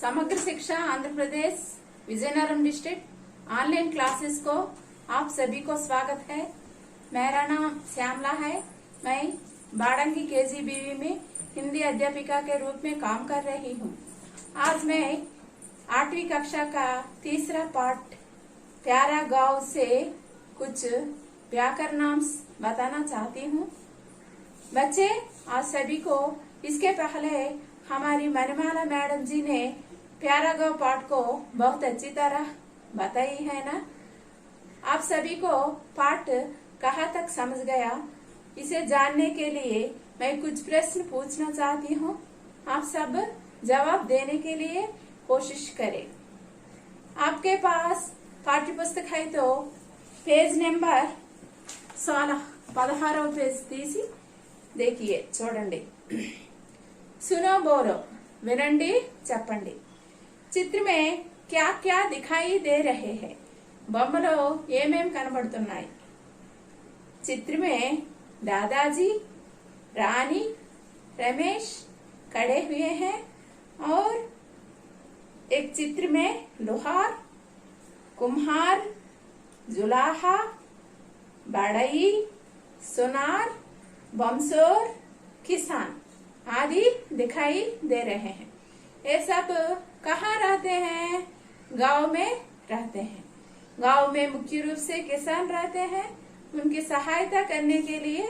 समग्र शिक्षा Andhra Pradesh Vizianagaram district online classes को आप सभी को स्वागत है। मेरा नाम श्यामला है। मैं बाड़ंगी केजीबीवी में हिंदी अध्यापिका के रूप में काम कर रही हूँ। आज मैं 8वीं कक्षा का तीसरा पाठ प्यारा गांव से कुछ व्याकरणांश बताना चाहती हूँ। बच्चे, आज सभी को इसके पहले हमारी मनमाला मैडम जी ने प्यारा गांव पाठ को बहुत अच्छी तरह बताई है ना। आप सभी को पाठ कहाँ तक समझ गया, इसे जानने के लिए मैं कुछ प्रश्न पूछना चाहती हूँ। आप सब जवाब देने के लिए कोशिश करें। आपके पास पाठ्य पुस्तक है तो पेज नंबर 16 पेज तीसी देखिए, చూడండి। सुनो बोलो, विनंडी చెప్పండి। चित्र में क्या क्या दिखाई दे रहे हैं? బొమ్మలో ఏమేం కనబడుతున్నాయి? चित्र में दादाजी, रानी, रमेश खड़े हुए हैं और एक चित्र में लोहार, कुम्हार, जुलाहा, बढ़ई, सुनार, बमसोर, किसान आदि दिखाई दे रहे हैं। ये सब कहाँ रहते हैं? गांव में रहते हैं। गांव में मुख्य रूप से किसान रहते हैं। उनकी सहायता करने के लिए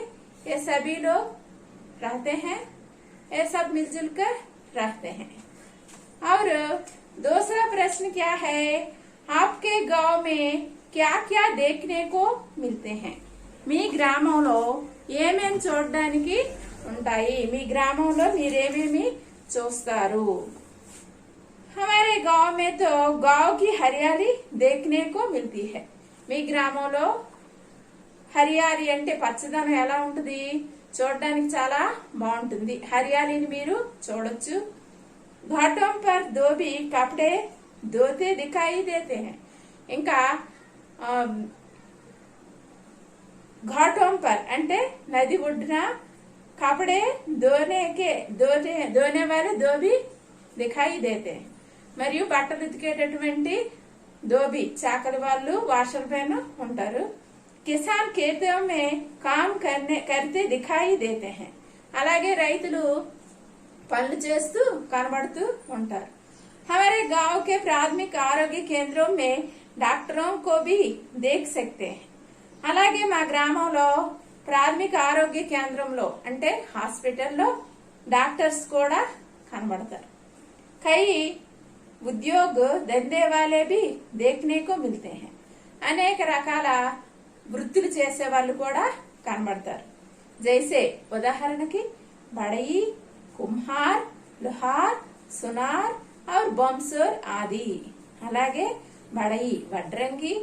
ये सभी लोग रहते हैं। ये सब मिलजुल कर रहते हैं। और दूसरा प्रश्न क्या है? आपके गांव में क्या क्या देखने को मिलते हैं? మీ గ్రామంలో ఏమేం చూడడానికి ఉంటాయి? మీ గ్రామంలో మీరేమేమి చూస్తారు? हमारे गांव में तो गांव की हरियाली देखने को मिलती है। మీ గ్రామంలో హరియాలి అంటే పచ్చదనం ఎలా ఉంటుంది? చూడడానికి చాలా బాగుంటుంది। హరియాలిని మీరు చూడొచ్చు। घाटों पर धोबी कपड़े धोते दिखाई देते हैं। ఇంకా घाटों पर అంటే నది ఒడ్డున कपड़े धोने वाले धोबी दिखाई देते हैं। మరియు బట్టలు ఉతికేటటువంటి ధోబీ చాకలి వాళ్ళు వాషర్ పైన ఉంటారు। కిసాన్ खेतों में काम करते दिखाई देते हैं। అలాగే రైతులు పనులు చేస్తూ కనబడుతూ ఉంటారు। हमारे गांव के प्राथमिक आरोग्य केंद्रों में डॉक्टरों को भी देख सकते हैं। అలాగే మా గ్రామంలో ప్రాథమిక ఆరోగ్య కేంద్రంలో అంటే హాస్పిటల్లో డాక్టర్స్ కూడా కనబడతారు। कई उद्योग धंधे वाले भी देखने को मिलते हैं। అనేక రకాల వృత్తులు చేసే వాళ్ళు కూడా కనబడతారు। जैसे ఉదాహరణకి बढ़ई, कुम्हार, लोहार, सुनार और बमसोर आदि। అలాగే बढ़ई వడ్రంగి,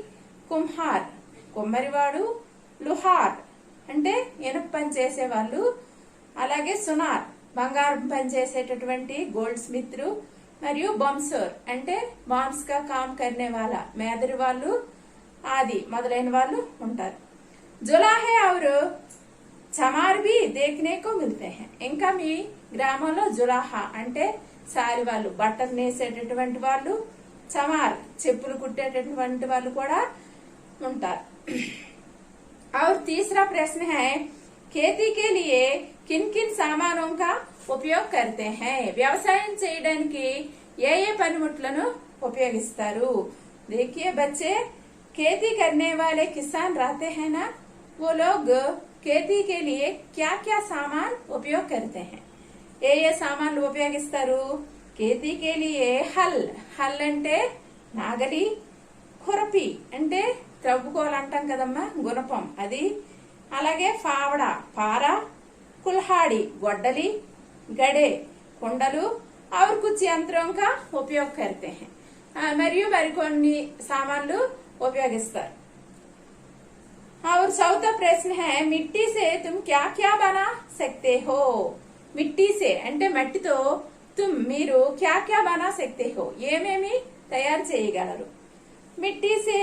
कुम्हार కొమ్మరివాడు, లోహార్ అంటే ఇనుప పని చేసే వాళ్ళు, అలాగే సునార్ బంగారం పని చేసేటటువంటి గోల్డ్ స్మిత్లు, మరియు బమ్సోర్ అంటే బాంబ్స్ కా కామ్ కర్నే వాళ్ళ మేదరి వాళ్ళు ఆది మొదలైన వాళ్ళు ఉంటారు। జులాహే और చమార్ भी देखने को मिलते हैं। ఇంకా మీ గ్రామంలో జులాహా అంటే సారి వాళ్ళు, బట్టలు నేసేటటువంటి వాళ్ళు, చమార్ చెప్పులు కుట్టేటటువంటి వాళ్ళు కూడా ఉంటారు। और तीसरा प्रश्न है, खेती के लिए किन किन सामानों का उपयोग करते हैं? వ్యవసాయం చేయడానికి ఏ ఏ పనిముట్లను ఉపయోగిస్తారు? देखिए बच्चे, खेती करने वाले किसान रहते हैं ना, वो लोग खेती के लिए क्या क्या सामान उपयोग करते हैं? ఏ ఏ సామాన్లు ఉపయోగిస్తారు? खेती के लिए హల్ అంటే నాగలి, ఖురపి అంటే త్రవ్వుకోవాలంటాం కదమ్మా, గుణపం అది, అలాగే ఫావడ పార, కుల్హాడి గొడ్డలి, గడే కుండలు और कुछ यंत्रों का उपयोग करते हैं। మరియు మరికొన్ని సామాన్లు ఉపయోగిస్తారు। और चौथा प्रश्न है, मिट्टी से तुम क्या क्या बना सकते हो? मिट्टी से అంటే మట్టితో మీరు क्या क्या बना सकते हो? ఏమేమి తయారు చేయగలరు? मिट्टी से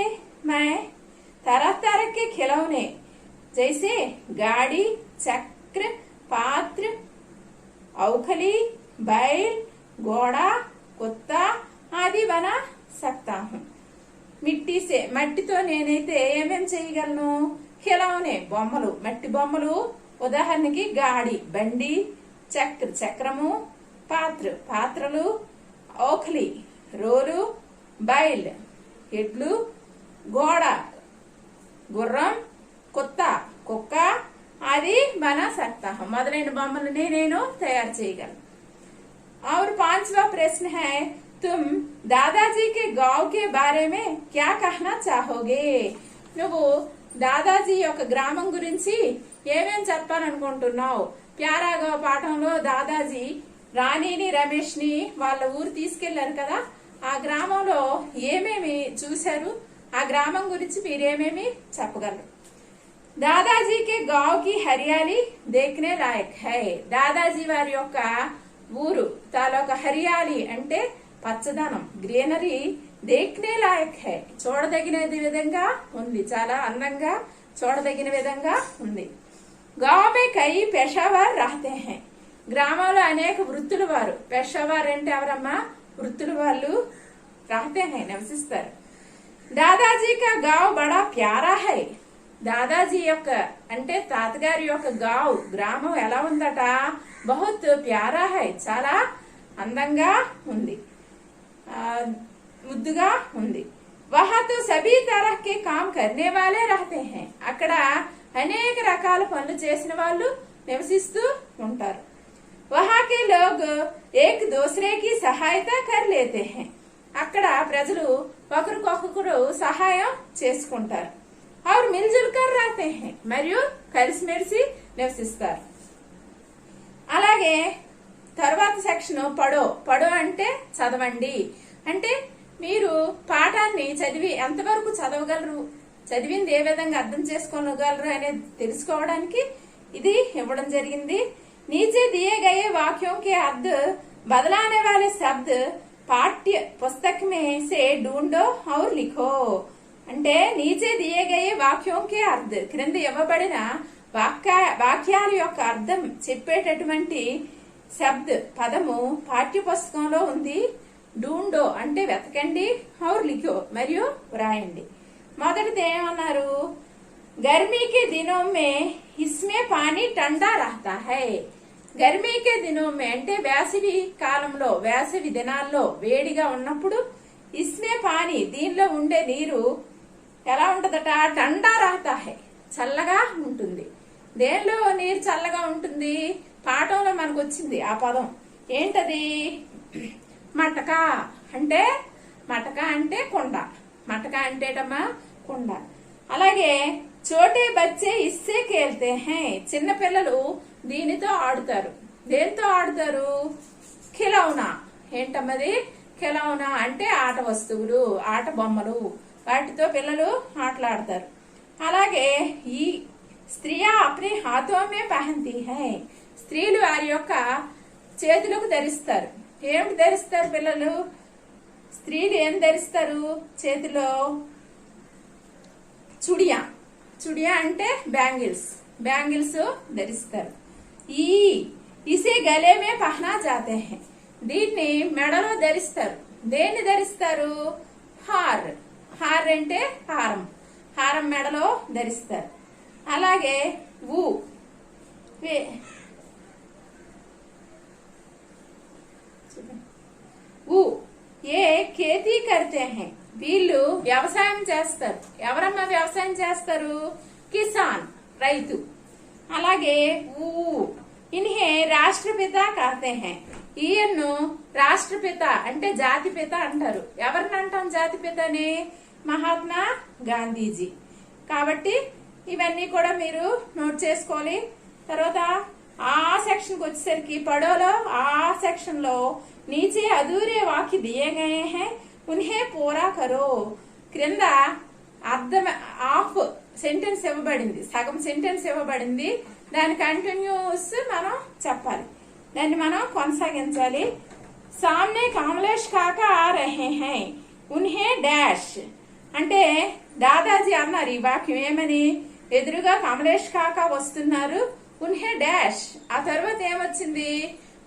मैं तरह तरह के खिलौने जैसे गाड़ी, चक्र, पात्र, औखली, बैल, घोड़ा, कुत्ता आदि बना सकता हूँ। మిట్టి సే మట్టితో నేనైతే ఏమేం చేయగలను? ఖిలౌనే బొమ్మలు, మట్టి బొమ్మలు, ఉదాహరణకి గాడి బండి, చక్రము, పాత్రలు, ఓఖలి రోలు, బైల్ ఎడ్లు, గోడ గుర్రం, కుత్త కుక్క ఆది బనా సక్తా హూं। మొదలైన బొమ్మలని నేను తయారు చేయగలను। और 5वां प्रश्न है, तुम दादाजी के गांव के बारे में क्या कहना चाहोगे? నువ్వు దాదాజీ యొక్క గ్రామం గురించి ఏమేం చెప్పాలనుకుంటున్నావు? ప్యారాగా పాఠంలో దాదాజీ రాణిని రమేష్ ని వాళ్ళ ఊరు తీసుకెళ్లారు కదా, ఆ గ్రామంలో ఏమేమి చూశారు? ఆ గ్రామం గురించి మీరేమేమి చెప్పగలరు? దాదాజీ కే గావ్ కి హరియాలి దేఖ్నే లాయక్ హై। దాదాజీ వారి యొక్క ఊరు తాలూకా హరియాలి అంటే పచ్చదనం, గ్రీనరీ, దేఖ్నే లాయక్ హై చూడదగిన విధంగా ఉంది, చాలా అందంగా చూడదగిన విధంగా ఉంది। గావ్ మే కై పేషావర్ రహతే హై। గ్రామంలో అనేక వృత్తుల వారు, పేషావర్ అంటే ఎవరమ్మా? వృత్తుల వాళ్ళు రహతే హై నివసిస్తారు। దాదాజీ కా గావ్ బడా ప్యారా హై। దాదాజీ యొక్క అంటే తాతగారి యొక్క గావ్ గ్రామం ఎలా ఉందట? బహుత్ ప్యారా హై చాలా అందంగా ఉంది, ముద్దుగా ఉంది। వహా తో సభీ తరహ్ కే కామ్ కర్నే వాలే రహతే హై। అక్కడ అనేక రకాల పనులు చేసిన వాళ్ళు నివసిస్తూ ఉంటారు। వహా కే లోగ్ ఏక్ దూసరే కి సహాయత కర్ లేతే హై। అక్కడ ప్రజలు ఒకరికొకరు సహాయం చేసుకుంటారు। और मिलजुल कर रहते हैं మరియు కలిసిమెలిసి నివసిస్తారు। అలాగే తర్వాత సెక్షన్ పడో అంటే చదవండి, అంటే మీరు పాఠాన్ని చదివి ఎంతవరకు చదవగలరు, చదివింది ఏ విధంగా అర్థం చేసుకోగలరు అనేది తెలుసుకోవడానికి ఇది ఇవ్వడం జరిగింది। नीचे दिए गए वाक्यों के अर्थ बदलाने वाले शब्द पाठ्य पुस्तक में से ढूंढो और लिखो। అంటే నీచే దియే గయే వాక్యం కే అర్థ క్రింద ఇవ్వబడిన వాక్యాల యొక్క అర్థం చెప్పేటటువంటి శబ్ద పదము పాఠ్య పుస్తకంలో ఉంది। ఢూండో అంటే వెతకండి, और लिखो మరియు వ్రాయండి। మొదటిది ఏమన్నారు? गर्मी के दिनों में इसमें पानी ठंडा रहता है। गर्मी के दिनों में అంటే వేసవి కాలంలో, వేసవి దినాల్లో వేడిగా ఉన్నప్పుడు ఇస్మే పానీ దీనిలో ఉండే నీరు ఎలా ఉంటదట? ठंडा रहता है చల్లగా ఉంటుంది। దేనిలో నీరు చల్లగా ఉంటుంది? పాఠంలో మనకు వచ్చింది ఆ పదం ఏంటది? మటకా అంటే కుండ, మటకా అంటేటమ్మా కుండ। అలాగే చోటే బచ్చే ఇస్సే కేల్తే హై చిన్న పిల్లలు దీనితో ఆడుతారు। దేనితో ఆడుతారు? ఖిలౌనా ఏంటమ్మది? ఖిలౌనా అంటే ఆట వస్తువులు, ఆట బొమ్మలు, వాటితో పిల్లలు ఆటలాడతారు। అలాగే ఈ స్త్రీయా అప్నే హాతో మే పహన్తీ హై స్త్రీలు వారి యొక్క చేతులకు ధరిస్తారు। ఏమిటి ధరిస్తారు పిల్లలు? స్త్రీలు ఏం ధరిస్తారు చేతిలో? చుడియా అంటే బ్యాంగిల్స్ ధరిస్తారు। ఇసే గలే మే పహనా జాతే హై దీన్ని మెడలో ధరిస్తారు। దేన్ని ధరిస్తారు? హార్ అంటే హారం మెడలో ధరిస్తారు। అలాగే ఏ ఖేతీ కర్తే హై వీళ్ళు వ్యవసాయం చేస్తారు। ఎవరమ్మా వ్యవసాయం చేస్తారు? కిసాన్ రైతు। అలాగే ఇన్హే రాష్ట్రపిత కర్తే హై ఈయన్ను రాష్ట్రపిత అంటే జాతిపిత అంటారు। ఎవరిని అంటాం జాతిపితని? మహాత్మా గాంధీజీ। కాబట్టి ఇవన్నీ కూడా మీరు నోట్ చేసుకోవాలి। తర్వాత ఆ సెక్షన్ కి వచ్చేసరికి పడోలో ఆ సెక్షన్ లో नीचे अधूरे वाक्य दिए गए हैं उन्हें पूरा करो క్రింద అర్థం హాఫ్ సెంటెన్స్ ఇవ్వబడింది, సగం సెంటెన్స్ ఇవ్వబడింది, దాని కంటిన్యూస్ మనం చెప్పాలి, దాన్ని మనం కొనసాగించాలి। सामने कमलेश काका आ रहे हैं उन्हें डैश అంటే దాదాజీ అన్నారు ఈ వాక్యం ఏమని? ఎదురుగా కమలేష్ కాకా వస్తున్నారు, ఉన్హే డాష్ ఆ తర్వాత ఏమొచ్చింది?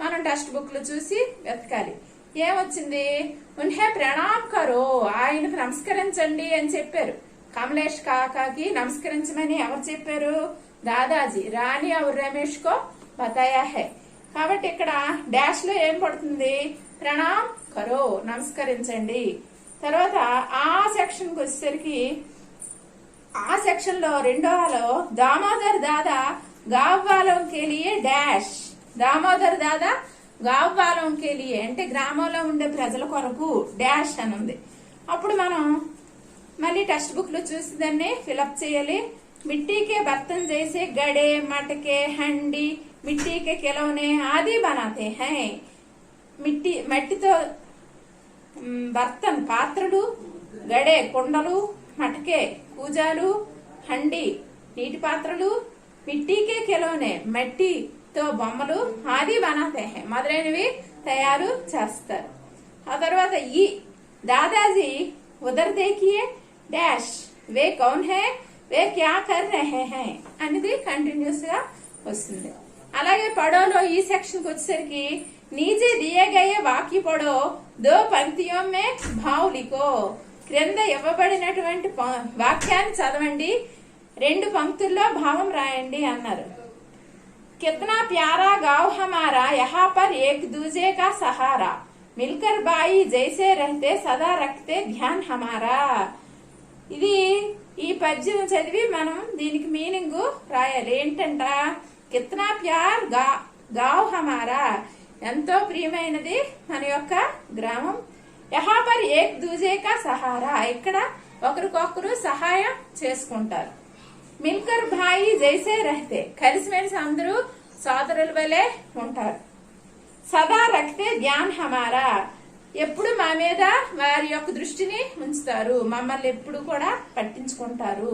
మనం టెక్స్ట్ బుక్ లో చూసి వెతకాలి। ఏమొచ్చింది? ఉన్హే ప్రణామ్ కరో, ఆయనకు నమస్కరించండి అని చెప్పారు. కమలేష్ కాకాకి నమస్కరించమని ఎవరు చెప్పారు? దాదాజీ. రాణి और రమేష్ కో బతాయా హై. కాబట్టి ఇక్కడ డాష్ లో ఏం పడుతుంది? ప్రణామ్ కరో, నమస్కరించండి. తర్వాత ఆ సెక్షన్ కి వచ్చేసరికి ఆ సెక్షన్ లో రెండోలో దామోదర్ దాదా గావ్ వాలోం కే లియే డాష్. దామోదర్ దాదా గావ్ వాలోం కే లియే అంటే గ్రామంలో ఉండే ప్రజల కొరకు డాష్ అని ఉంది. అప్పుడు మనం మళ్ళీ టెక్స్ట్ బుక్ లో చూసి దాన్ని ఫిలప్ చేయాలి. మిట్టీ కే బర్తన్ జైసే గడే మటకే హండి మిట్టీ కే ఖిలౌనే ఆది బనాతే హై. మట్టితో బర్తన్ పాత్రలు, గడే కుండలు, మటకే కూజాలు, హండి నీటి పాత్రలు, మిట్టీకే ఖిలౌనే మట్టితో బొమ్మలు, ఆది బనాతే హై మొదలైనవి తయారు చేస్తారు. ఆ తర్వాత ఈ దాదాజీ ఉదర్ దేఖియే డాష్ వే కౌన్ హై వే క్యా కర్ రహే హై అనేది కంటిన్యూస్ గా వస్తుంది. అలాగే పడోలో ఈ సెక్షన్ కి వచ్చేసరికి నీచే దియే గయే వాక్య పడో దో పంక్తియోं में భావ్ లిఖో. క్రింద ఇవ్వబడినటువంటి వాక్యాన్ని చదవండి, 2 పంక్తుల్లో భావం రాయండి అన్నారు. कितना प्यारा गांव हमारा, यहाँ पर एक दूजे का सहारा, मिलकर बाई जैसे रहते सदा रखते ध्यान हमारा. ఇది ఈ పద్యం చదివి మనం దీనికి మీనింగ్ రాయాలి. ఏంటంట? కిత్నా ప్యార్ గావ్ హమారా, ఎంతో ప్రియమైనది మన యొక్క గ్రామం. యహా పర్ ఏక్ దూజే కా సహారా, ఇక్కడ ఒకరికొకరు సహాయం చేసుకుంటారు. మిల్కర్ భాయి జైసే రహతే, కలిసిమెలిసి అందరూ సోదరుల వలె ఉంటారు. సదా రఖతే ధ్యాన్ హమారా, ఎప్పుడు మా మీద వారి యొక్క దృష్టిని ఉంచుతారు, మమ్మల్ని ఎప్పుడు కూడా పట్టించుకుంటారు.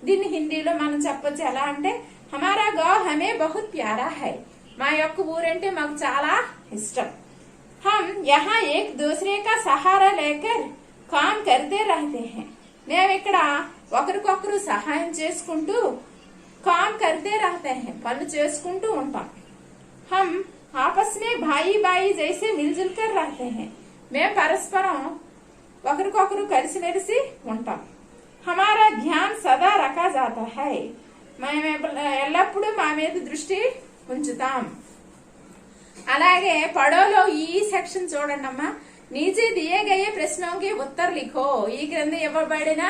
దీన్ని హిందీలో మనం చెప్పొచ్చు ఎలా అంటే, హమారా గావ్ హమే బహుత్ ప్యారా హై, మా యొక్క ఊరంటే మాకు చాలా ఇష్టం. హమ్ యహా ఏక్ దూసరే కా సహారా లేకర్ కామ్ కర్తే రహతే హై, మేము ఇక్కడ ఒకరికొకరు సహాయం చేసుకుంటూ కామ్ కర్తే రహతే హై, పనులు చేసుకుంటూ ఉంటాం. హమ్ ఆపస్ మే భాయి బాయి జైసే మిల్జుల్ కర్ రహతే హై, మేము పరస్పరం ఒకరికొకరు కలిసిమెలిసి ఉంటాం. హమారా ధ్యాన్ సదా రఖా జాతా హై, మేము ఎల్లప్పుడూ మా మీద దృష్టి ఉంచుతాం. అలాగే పడోలో ఈ సెక్షన్ చూడండి అమ్మా. నీచే దియే గయే ప్రశ్నోకి ఉత్తర్ లిఖో, ఈ క్రింద ఇవ్వబడిన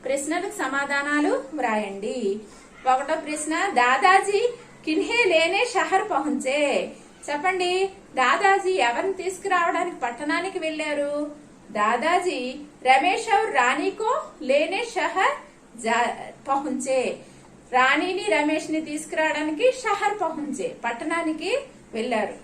ప్రశ్నలకు సమాధానాలు వ్రాయండి. 1వ ప్రశ్న, దాదాజీ కిన్హే లేనే షహర్ పహుంచే. చెప్పండి, దాదాజీ ఎవరిని తీసుకురావడానికి పట్టణానికి వెళ్లారు? దాదాజీ రమేష్ और రాణి को లేనే షహర్ పహుంచే, రాణిని రమేష్ ని తీసుకురావడానికి షహర్ పహుంచే పట్టణానికి వెళ్లారు.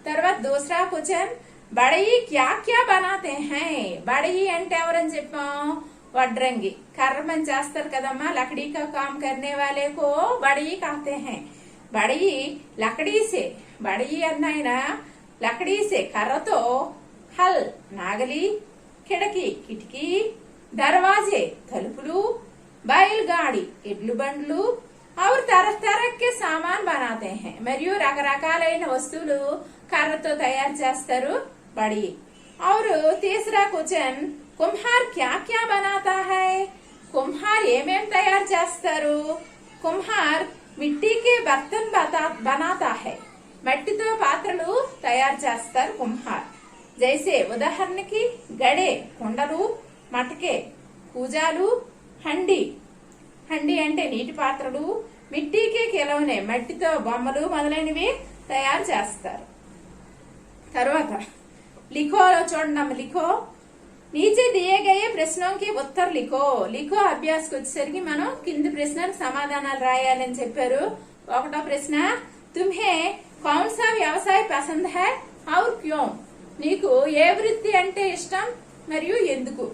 తర్వాత దూసరా క్వశ్చన్, బడయి క్యా క్యా బనాతే హై. బడయి అంటే ఎవరని చెప్పాం? వడ్రంగి, కర్ర పని చేస్తారు కదమ్మా, లకడీ కా కామ్ కర్నే వాలే కో బడయి कहते हैं. బడయి లకడీ సే, బడయి అన్నాయన లకడీ సే కర్రతో, హల్ నాగలి, కిడకి కిటికీ, దర్వాజే తలుపులు, బైల్ గాడి ఎడ్లు బండ్లు, और तरह तरह के सामान बनाते हैं, మరియు రకరకాలైన వస్తువులు కర్రతో తయారు చేస్తారు బడి. और तीसरा क्वेश्चन, कुम्हार क्या क्या बनाता है. కుమ్హార్ ఏమేం తయారు చేస్తారు? కుమ్హార్ మిట్టీ కే బర్తన్ బనాతా హై, మట్టితో పాత్రలు తయారు చేస్తారు కుమ్హార్. జైసే ఉదాహరణకి గడే కుండలు, మటకే కూజాలు, హండి హండి అంటే నీటి పాత్రలు, మిట్టీకే ఖిలౌనే మట్టితో బొమ్మలు మొదలైనవి తయారు చేస్తారు. తర్వాత లిఖోలో చూడండి, లిఖో నీచే దియే గయే ప్రశ్నోకి ఉత్తర్ లిఖో. లిఖో అభ్యాసకు వచ్చేసరికి మనం కింది ప్రశ్నలకు సమాధానాలు రాయాలని చెప్పారు. 1వ ప్రశ్న, తుమ్హే కౌన్ సా వ్యవసాయ పసంద్ హై और क्यों. నీకు ఏ వృత్తి అంటే ఇష్టం మరియు ఎందుకు?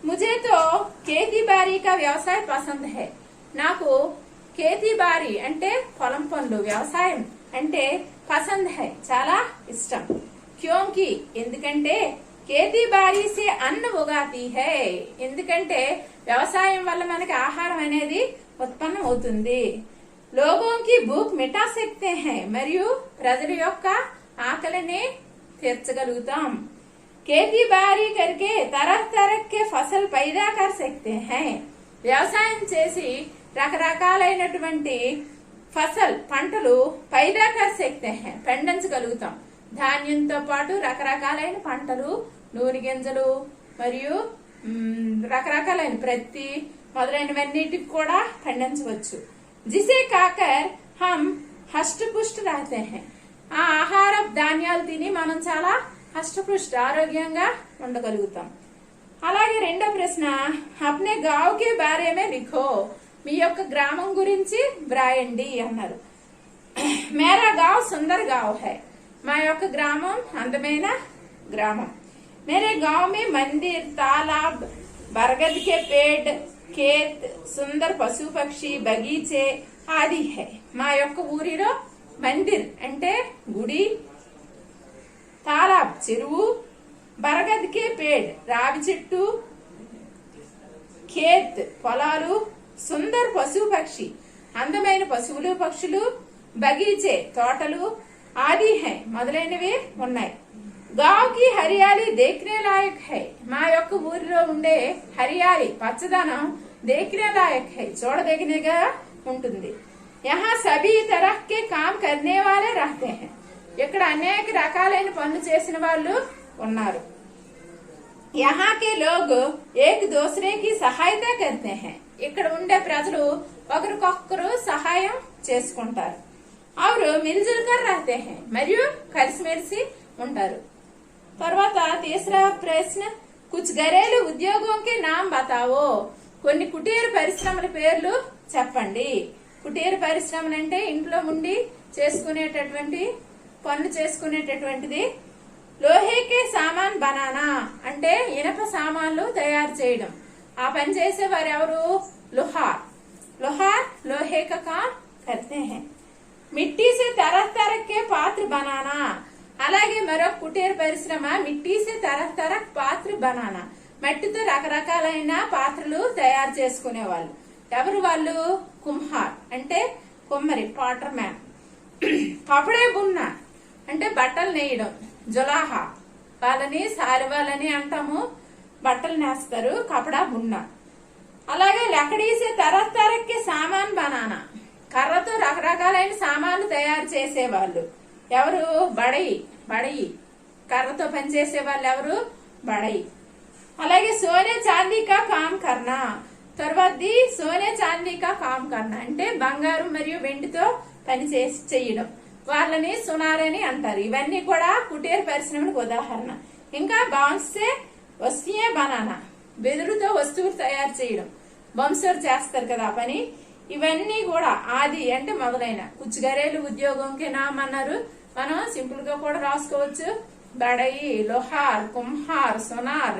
ముజే తో खेती बारी का వ్యవసాయ పసంద్ హై, నాకు खेती बारी అంటే పొలం పనులు, వ్యవసాయం అంటే పసంద్ హై చాలా ఇష్టం. క్యోంకి ఎందుకంటే, खेती बारी से అన్న ఉగాతి హై, ఎందుకంటే వ్యవసాయం వల్ల మనకి ఆహారం అనేది ఉత్పన్నం అవుతుంది. లోగోం కి భూక్ మిటా సక్తే హై, మరియు ప్రజల యొక్క ఆకలిని తీర్చగలుగుతాం. खेती बाड़ी करके तरह तरह के फसल पैदा कर सकते हैं. వ్యవసాయం చేసి రకరకాలైనటువంటి ఫసల్ పంటలు పైదా కర్ సక్తే హై, పండించగలుగుతాం. ధాన్యంతో పాటు రకరకాలైన పంటలు, నూనె గింజలు మరియు రకరకాలైన ప్రత్తి మొదలైనవన్నిటికి కూడా పండించవచ్చు. జిసే కాకర్ హమ్ హష్టపుష్ట రహతే హై. ఆ ఆహార ధాన్యాలు తిని మనం చాలా హష్టపుష్ట ఆరోగ్యంగా ఉండగలుగుతాం. అలాగే రెండో ప్రశ్న, అప్నే గావ్ కే బారే మే లిఖో. మీ యొక్క గ్రామం గురించి వ్రాయండి అన్నారు. మేరా గావ్ సుందర్ గావ్ హై. మా యొక్క గ్రామం అందమైన గ్రామం. మేరే గావ్ మే మందిర్, తాలాబ్, బరగద్ కే పేడ్, खेत, सुंदर पशु पक्षी, बगीचे आदि है. మా యొక్క ఊరిలో మందిర్ అంటే గుడి, తాలాబ్ చెరువు, బరగద్ కే పేడ్ రావి చెట్టు, ఖేత్ పొలాలు, సుందర్ పశు పక్షి అందమైన పశువులు పక్షులు, బగీచే తోటలు, ఆది హై మొదలైనవి ఉన్నాయి. గావ్ కి హరియాలి దేఖ్నే లాయక్ హై. మా యొక్క ఊరిలో ఉండే హరియాలి పచ్చదనం దేఖ్నే లాయక్ హై చూడదగినగా ఉంటుంది. యహా సభీ తరహ్ కే కామ్ కర్నే వాలే రహతే హై. ఇక్కడ అనేక రకాలైన పనులు చేసిన వాళ్ళు ఉన్నారు. యహా కే లోగ్ ఏక్ దూసరే కి సహాయత కర్తే హై. ఇక్కడ ఉండే ప్రజలు ఒకరికొకరు సహాయం చేసుకుంటారు. అవరు మిల్జుల్ కర్ రహతే హై. మరియు కలిసిమెలిసి ఉంటారు. తర్వాత తీసరా ప్రశ్న, కుచ్ घरेलू ఉద్యోగం కే నామ్ బతావో. కొన్ని కుటీర పరిశ్రమల పేర్లు చెప్పండి. కుటీర పరిశ్రమలు అంటే ఇంట్లో ఉండి చేసుకునేటటువంటి పనులు చేసుకునేటటువంటిది. లోహేకే సామాన్ బనానా అంటే ఇనప సామాన్లు తయారు చేయడం. ఆ పని చేసే వారు ఎవరు? లోహార్. లోహార్ లోహే కా కామ్ కర్తే హై. మిట్టీ సే तरह तरह के पात्र बनाना. అలాగే మరొక కుటీర పరిశ్రమ మిట్టీ సే तरह तरह పాత్ర బనానా. మట్టితో రకరకాలైన పాత్రలు తయారు చేసుకునే వాళ్ళు. ఎవరు వాళ్ళు? కుమ్హార్ అంటే కుమ్మరి, పాటర్ మ్యాన్. కపడే బున్న అంటే బట్టలు నేయడం. జులాహా వాళ్ళని సారివాళ్ళని అంటాము, బట్టలు నేస్తారు. కపడా బున్న. అలాగే లకడీ సే तरह तरह के సామాన్ బనానా. కర్రతో రకరకాలైన సామాన్లు తయారు చేసేవాళ్ళు ఎవరు? బడయి. బడయి కర్రతో పనిచేసే వాళ్ళు ఎవరు? బడయి. అలాగే సోనే చాందీ కా కామ్ కర్నా. తర్వాతది సోనే చాందీ కా కామ్ కర్నా అంటే బంగారం మరియు వెండితో పని చేయడం. వాళ్ళని సునారని అంటారు. ఇవన్నీ కూడా కుటీర పరిశ్రమలకు ఉదాహరణ. ఇంకా బాంస్ సే వస్తుయే బనానా. వెదురుతో వస్తువులు తయారు చేయడం. బంసర్ చేస్తారు కదా పని. ఇవన్నీ కూడా ఆది అంటే మొదలైన. కుచ్ घरेलू ఉద్యోగం కే నామ్ అన్నారు. మనం సింపుల్ గా కూడా రాసుకోవచ్చు. బడయి, లోహార్, కుమ్హార్, सोनार,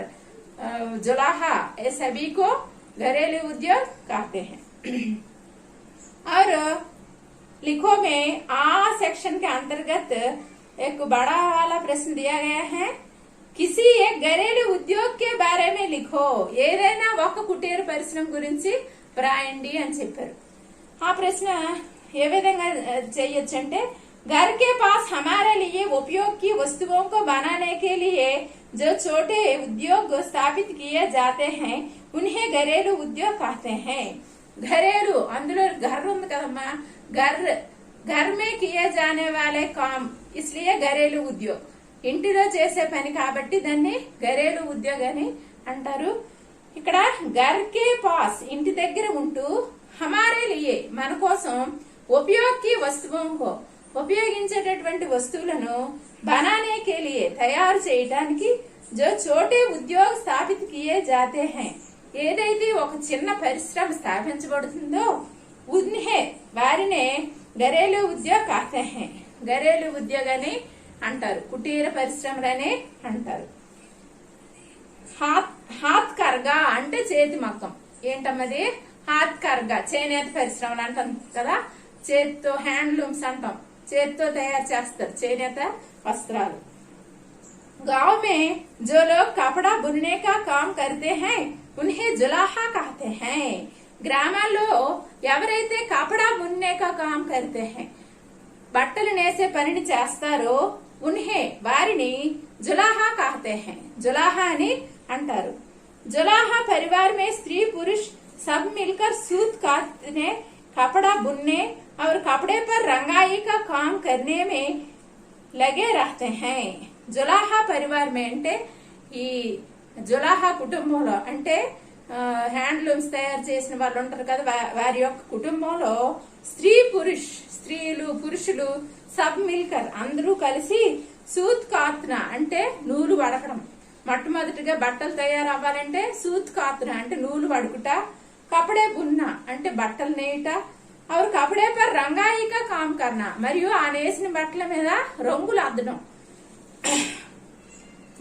जुलाहा ये सभी को घरेलू उद्योग कहते हैं. और लिखो में आ सेक्शन के अंतर्गत एक बड़ा वाला प्रश्न दिया गया है. किसी एक घरेलू उद्योग के बारे में लिखो. ఏదైనా ఒక కుటీర పరిశ్రమ గురించి వ్రాయండి అని చెప్పారు. ఆ ప్రశ్న ఏ విధంగా చేయొచ్చు అంటే, घर के पास हमारे लिए उपयोग की वस्तुओं को बनाने के लिए जो छोटे उद्योग स्थापित किए जाते हैं उन्हें घरेलू उद्योग कहते हैं. घरेलू अंदर घर ఉంది కదమ్మా, घर में किए जाने वाले काम इसलिए घरेलू उद्योग. ఇంటిలో చేసే పని కాబట్టి దాన్ని घरेलू उद्योग అని అంటారు. ఇక్కడ घर के पास ఇంటి దగ్గర ఉంటూ, हमारे लिए మన కోసం, उपयोग की वस्तुओं को ఉపయోగించేటటువంటి వస్తువులను, బనానే కే లియే తయారు చేయడానికి, జో చోటే ఉద్యోగ స్థాపిత కియే జాతే హై ఏదైతే ఒక చిన్న పరిశ్రమ స్థాపించబడుతుందో ఉన్హే వారినే घरेलू उद्योग कहते हैं. घरेलू उद्योग అని అంటారు. కుటీర పరిశ్రమలనే అంటారు. హాత్ కర్గా అంటే చేతి మగ్గం. ఏంటమ్మది? హాత్ కర్గా చేనేత పరిశ్రమలు అంటాం కదా. చేతితో హ్యాండ్లూమ్స్ అంటాం. చేతితో తయారు చేస్తారు చేనేత వస్త్రాలు. गांव में जो लोग कपड़ा बुनने का काम करते हैं उन्हें जुलाहा कहते हैं. గ్రామాల్లో ఎవరైతే కపడా బున్నే కా కామ్ కర్తే హై బట్టలు నేసే పనిని చేస్తారో उन्हें వారిని जुलाहा कहते हैं जुलाहा అని అంటారు। जुलाहा परिवार में स्त्री पुरुष सब मिलकर सूत काटने, कपड़ा बुनने और कपड़े पर रंगाई का काम करने में लगे रहते हैं। जुलाहा परिवार में అంటే ఈ జులాహా కుటుంబంలో అంటే హ్యాండ్లూమ్స్ తయారు చేసిన వాళ్ళు ఉంటారు కదా, వారి యొక్క కుటుంబంలో స్త్రీలు పురుషులు సబ్ మిల్కర్ అందరూ కలిసి సూత్ కాత్న అంటే నూలు వడకడం, మొట్టమొదటిగా బట్టలు తయారవ్వాలంటే సూత్ కాత్న అంటే నూలు వడుకుట, కపడే బున్న అంటే బట్టలు నేయుట, और कपड़े पर रंगाई का काम करना మరియు ఆ నేసిన బట్టల మీద రంగులు అద్దడం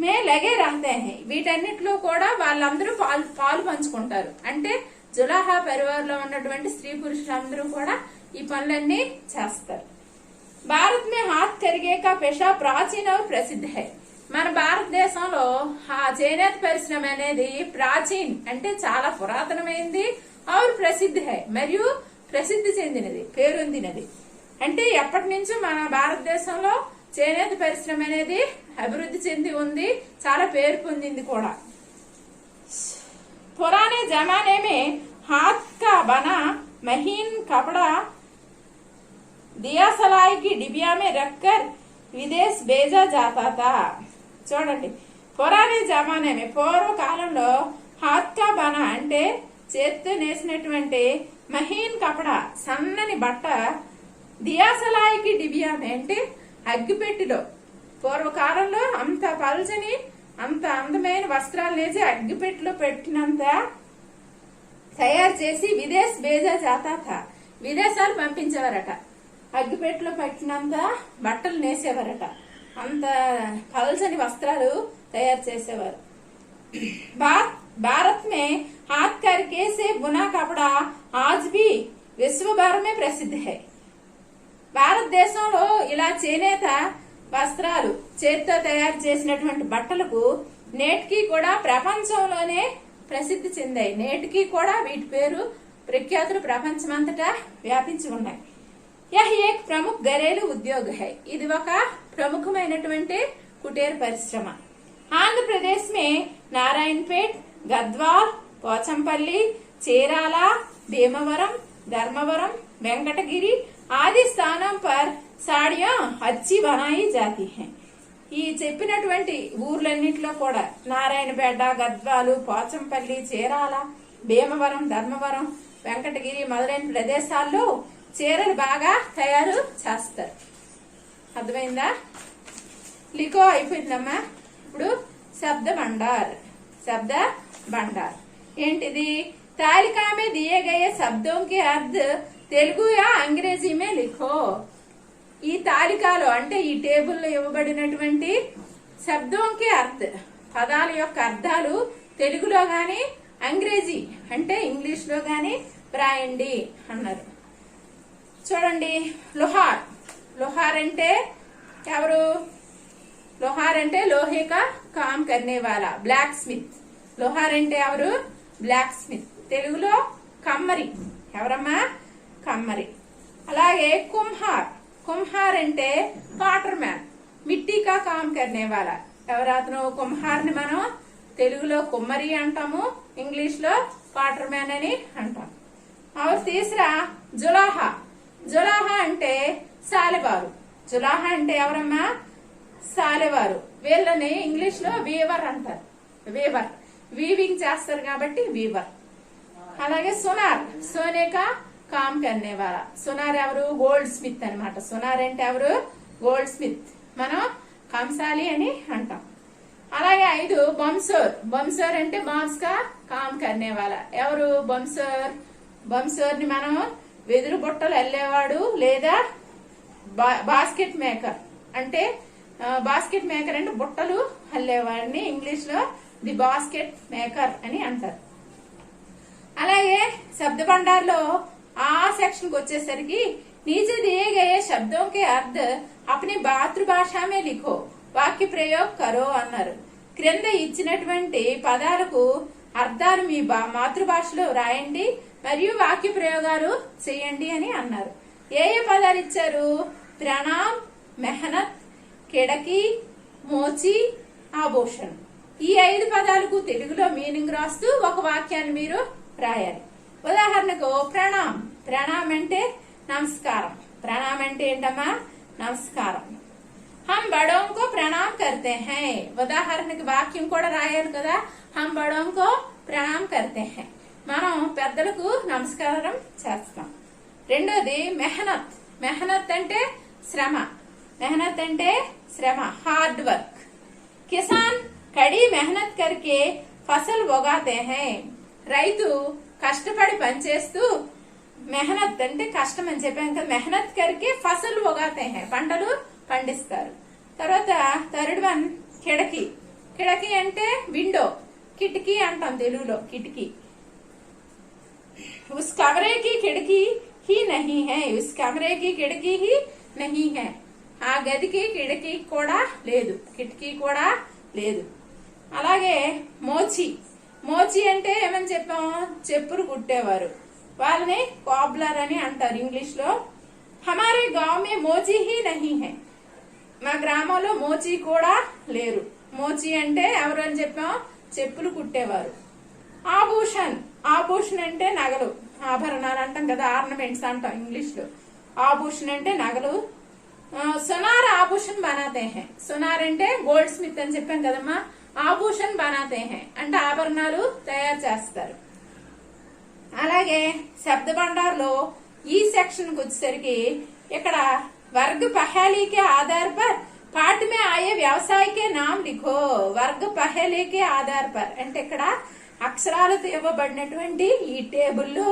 మే లగే रहते हैं। వీటన్నిటిలో కూడా వాళ్ళందరూ పాలు పంచుకుంటారు। అంటే జులాహా పరివారంలో ఉన్నటువంటి స్త్రీ పురుషులందరూ కూడా ఈ పనులన్నీ చేస్తారు। భారత్ మే హాత్ కరిగే కా పేషా ప్రాచీన और ప్రసిద్ధ है। మన భారతదేశంలో చేనేత పరిశ్రమ అనేది ప్రాచీన్ అంటే చాలా పురాతనమైంది, और ప్రసిద్ధ है మరియు ప్రసిద్ధి చెందినది, పేరొందినది। అంటే ఎప్పటి నుంచో మన భారతదేశంలో చేనేత పరిశ్రమ అనేది అభివృద్ధి చెంది ఉంది, చాలా పేరు పొందింది కూడా। पुराने जमाने में हाथ का बना महीन कपड़ा दिया सलाई की डिबिया में रखकर विदेश भेजा जाता था। చూడండి, పురాణే జమానే మే పూర్వకాలంలో హాత్ కా బనా అంటే చేత్తో నేసినటువంటి మహీన్ కపడా సన్నని బట్ట దియాసలాయికి డిబియామే అంటే అగ్గిపెట్టిలో, పూర్వకాలంలో అంత పల్చని అంత అందమైన వస్త్రాలు నేసి అగ్గిపెట్టిలో పెట్టినంత తయారు చేసి విదేశ్ బేజా జాతా, విదేశాలు పంపించేవారట। అగ్గిపెట్టిలో పెట్టినంత బట్టలు నేసేవారట, అంత పల్చని వస్త్రాలు తయారు చేసేవారు। भारत में हाथ करके से बुना कपड़ा आज भी विश्व भर में प्रसिद्ध है। భారతదేశంలో ఇలా చేనేత వస్త్రాలు చేత్తో తయారు చేసినటువంటి బట్టలకు నేటికి కూడా ప్రపంచంలోనే ప్రసిద్ధి చెందాయి। నేటికి కూడా వీటి పేరు ప్రఖ్యాతులు ప్రపంచమంతటా వ్యాపించి ఉన్నాయి। यह एक प्रमुख घरेलू उद्योग है। ఇది ఒక ప్రముఖమైనటువంటి కుటీర పరిశ్రమ। ఆంధ్రప్రదేశ్ में नारायणपेट, गद्वाल, पोचंपल्ली, चेराला, भीमवरम, धर्मवरम, वेंकटगिरी आदि स्थानों पर साड़ियां अच्छी बनाई जाती हैं। ఈ చెప్పినటువంటి ఊర్లన్నింటిలో కూడా నారాయణపేట, గద్వాలు, పోచంపల్లి, చీరాల, భీమవరం, ధర్మవరం, వెంకటగిరి మొదలైన ప్రదేశాల్లో చీరలు బాగా తయారు చేస్తారు। అర్థమైందా? లిఖో అయిపోయిందమ్మా। ఇప్పుడు శబ్ద भंडार ఏంటిది? तालिका में दिए गए शब्दों के अर्थ తెలుగు या अंग्रेजी में लिखो। ఈ తాలికాలో అంటే ఈ టేబుల్లో ఇవ్వబడినటువంటి శబ్దంకి అర్థ పదాల యొక్క అర్థాలు తెలుగులో గాని అంగ్రేజీ అంటే ఇంగ్లీష్ లో గాని రాయండి అన్నారు। చూడండి, లోహార్ అంటే ఎవరు? లోహార్ అంటే లోహే కా కామ్ కర్నే వాలా, బ్లాక్ స్మిత్। లోహార్ అంటే ఎవరు? Blacksmith. తెలుగులో కమ్మరి, ఎవరమ్మా? కమ్మరి। అలాగే కుంహార్ అంటే పాటర్ మ్యాన్, మిట్టి కా కామ్ కర్నే వాలా, ఎవరతను? కుంహార్ని మనం తెలుగులో కుమ్మరి అంటాము, ఇంగ్లీష్ లో పాటర్ మ్యాన్ అని అంటాం। और तीसरा జులాహా అంటే సాలెవారు। జులాహా అంటే ఎవరమ్మా? సాలెవారు। వీళ్ళని ఇంగ్లీష్ లో వీవర్ అంటారు। వీవర్ వీవింగ్ చేస్తారు కాబట్టి వీవర్। అలాగే సోనే కా కామ్ కర్నే వాలా, సునార్ ఎవరు? గోల్డ్ స్మిత్ అనమాట। సునార్ అంటే ఎవరు? గోల్డ్ స్మిత్, మనం కంసాలి అని అంటాం। అలాగే 5 బంసోర్ అంటే బాంస్ కా కామ్ కర్నే వాలా, ఎవరు? బంసోర్ ని మనం వెదురు బుట్టలు అల్లేవాడు లేదా బాస్కెట్ మేకర్ అంటే బుట్టలు అల్లేవాడిని ఇంగ్లీష్ లో ది బాస్కెట్ మేకర్ అని అంటారు। అలాగే శబ్ద భండార్ లో ఆ సెక్షన్ కి వచ్చేసరికి नीचे दिए गए शब्दों के अर्थ अपनी मातृभाषा में लिखो, వాక్య ప్రయోగ్ కరో అన్నారు। క్రింద ఇచ్చినటువంటి పదాలకు అర్థాలు మీ మాతృభాషలో రాయండి మరియు వాక్య ప్రయోగాలు చేయండి అని అన్నారు। ఏ పదాలు ఇచ్చారు? ప్రణామ్, మెహనత్, కిడకి, మోచి, ఆభూషణ్. ఈ 5 పదాలకు తెలుగులో మీనింగ్ రాస్తూ ఒక వాక్యాన్ని మీరు రాయాలి. ఉదాహరణకు ప్రణాం. ప్రణాం అంటే నమస్కారం. ప్రణాం అంటే ఏంటమ్మా? నమస్కారం. हम बड़ों को प्रणाम करते हैं. ఉదాహరణకి వాక్యం కూడా రాయాలి కదా. हम बड़ों को प्रणाम करते हैं. మనం పెద్దలకు నమస్కారం చేస్తాం. రెండోది మెహనత్. మెహనత్ అంటే శ్రమ. మెహనత్ అంటే శ్రమ, హార్డ్ వర్క్. కిసాన్ కड़ी मेहनत करके फसल उगाते हैं. రైతు కష్టపడి పనిచేస్తూ, మెహనత్ అంటే కష్టం అని చెప్పాం కదా, మెహనత్ కరికే ఫసల్ ఉగాతే హై, పంటలు పండిస్తారు. తర్వాత థర్డ్ వన్ కిడకి. కిడకి అంటే విండో, కిటికీ అంటాం తెలుగులో, కిటికీ. ఉస్ కమరే కి కిటికీ హీ నహీ హై. ఉస్ కమరే కి కిటికీ హీ నహీ హై. ఆ గదికి కిటికీ కూడా లేదు, కిటికీ కూడా లేదు. అలాగే మోచి. మోచి అంటే ఏమని చెప్పాం? చెప్పులు కుట్టేవారు, వాళ్ళని కాబ్లర్ అని అంటారు ఇంగ్లీష్ లో. హమారే గావ్ మే మోచి హీ నహీ హై. మా గ్రామంలో మోచి కూడా లేరు. మోచి అంటే ఎవరు అని చెప్పాం? చెప్పులు కుట్టేవారు. ఆభూషణ్. ఆభూషణ్ అంటే నగలు, ఆభరణాలు అంటాం కదా, ఆర్నమెంట్స్ అంటాం ఇంగ్లీష్ లో. ఆభూషణ్ అంటే నగలు. సునార్ ఆభూషణ్ బనాతే హై. సునార్ అంటే గోల్డ్ స్మిత్ అని చెప్పాం కదమ్మా. ఆభూషణ్ బనాతే హై అంటే ఆభరణాలు తయారు చేస్తారు. అలాగే శబ్ద భండార్లో ఈ సెక్షన్ కు వచ్చేసరికి ఇక్కడ वर्ग पहले के आधार पर पाठ में आए व्यवसाय के नाम लिखो. वर्ग पहले के आधार पर అంటే ఇక్కడ అక్షరాలతో ఇవ్వబడినటువంటి ఈ టేబుల్లో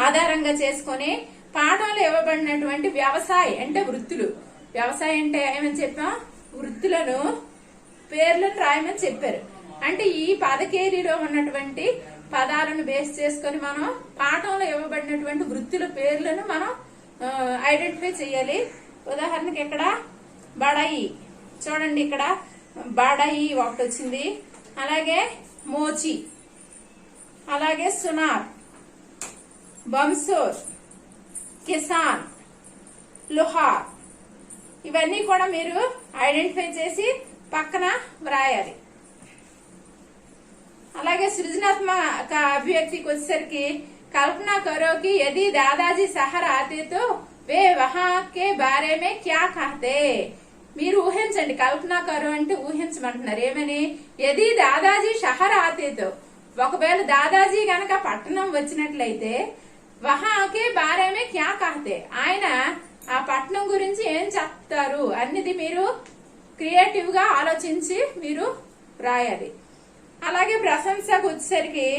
ఆధారంగా చేసుకుని పాఠంలో ఇవ్వబడినటువంటి వ్యవసాయ అంటే వృత్తులు. వ్యవసాయం అంటే ఏమని చెప్పాం? వృత్తులను పేర్లను రాయమని చెప్పారు. అంటే ఈ పదకేరిలో ఉన్నటువంటి పదాలను బేస్ చేసుకుని మనం పాఠంలో ఇవ్వబడినటువంటి వృత్తుల పేర్లను మనం ఐడెంటిఫై చేయాలి. ఉదాహరణకి ఇక్కడ బడాయి చూడండి, ఇక్కడ బడాయి ఒకటి వచ్చింది. అలాగే మోచి, అలాగే సునార్, బంసోర్, కిసాన్, లుహార్, ఇవన్నీ కూడా మీరు ఐడెంటిఫై చేసి పక్కన వ్రాయాలి. అలాగే సృజనాత్మక అభివ్యక్తికి వచ్చేసరికి कल्पना करो कि यदि दादाजी शहर आते तो वे वहां के बारे में क्या कहते. మీరు ఊహించండి. కల్పన కరో అంటే ఊహించమంటున్నారు. ఏమని? యది దాదాజీ షహర్ ఆతేతో, ఒకవేళ దాదాజీ గనక పట్టణం వచ్చినట్లయితే, వహాకే బారేమే క్యా కహతే, ఆయన ఆ పట్టణం గురించి ఏం చెప్తారు అన్నది మీరు క్రియేటివ్ గా ఆలోచించి మీరు రాయాలి. అలాగే ప్రశంసకు వచ్చేసరికి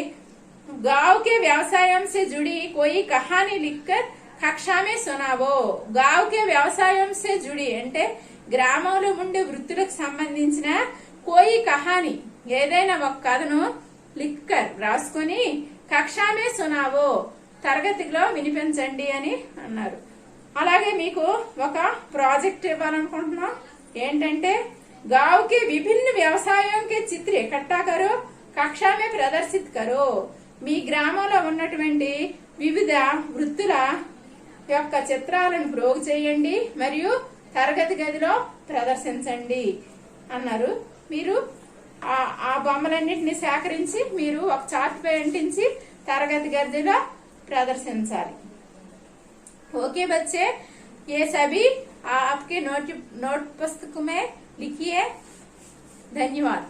गांव के व्यवसाय से जुड़ी कोई कहानी लिखकर कक्षा में सुनावो. गांव के व्यवसाय से जुड़ी అంటే గ్రామంలో ఉండే వృత్తులకు సంబంధించిన కోయి కహాని, ఏదైనా ఒక కథను లిక్కర్ రాసుకొని కక్షా మే సునావో, తరగతిలో వినిపించండి అని అన్నారు. అలాగే మీకు ఒక ప్రాజెక్ట్ ఇవ్వాలనుకుంటున్నాం. ఏంటంటే गांव के विभिन्न व्यवसायों के चित्र इकट्ठा करो, कक्षा में प्रदर्शित करो. మీ గ్రామంలో ఉన్నటువంటి వివిధ వృత్తుల యొక్క చిత్రాలను ప్రోగు చేయండి మరియు తరగతి గదిలో ప్రదర్శించండి అన్నారు. మీరు ఆ బొమ్మలన్నింటినీ సేకరించి మీరు ఒక చార్ట్ పై అంటించి తరగతి గదిలో ప్రదర్శించాలి. ఓకే बच्चे, ये सभी आपके नोट पुस्तक में लिखिए. धन्यवाद.